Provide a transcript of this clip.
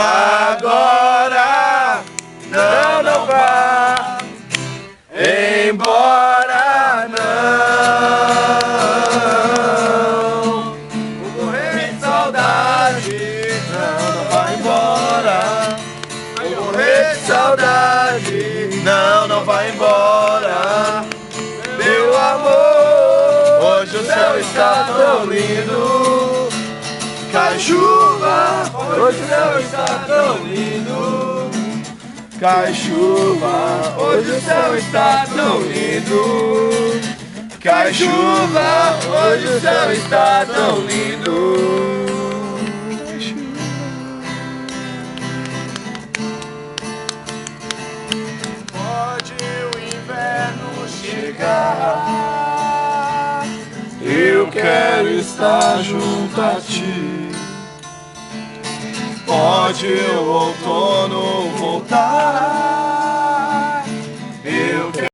agora. Não, não vá embora, não. Vou morrer de saudade. Não, não vá embora. Vou morrer de saudade. Não, não vá embora. Meu amor, hoje o céu está tão lindo. Cai chuva, hoje o céu está tão lindo. Cai chuva, hoje o céu está tão lindo. Cai chuva, hoje o céu está tão lindo. Pode o inverno chegar, eu quero estar junto a ti. Pode o outono voltar,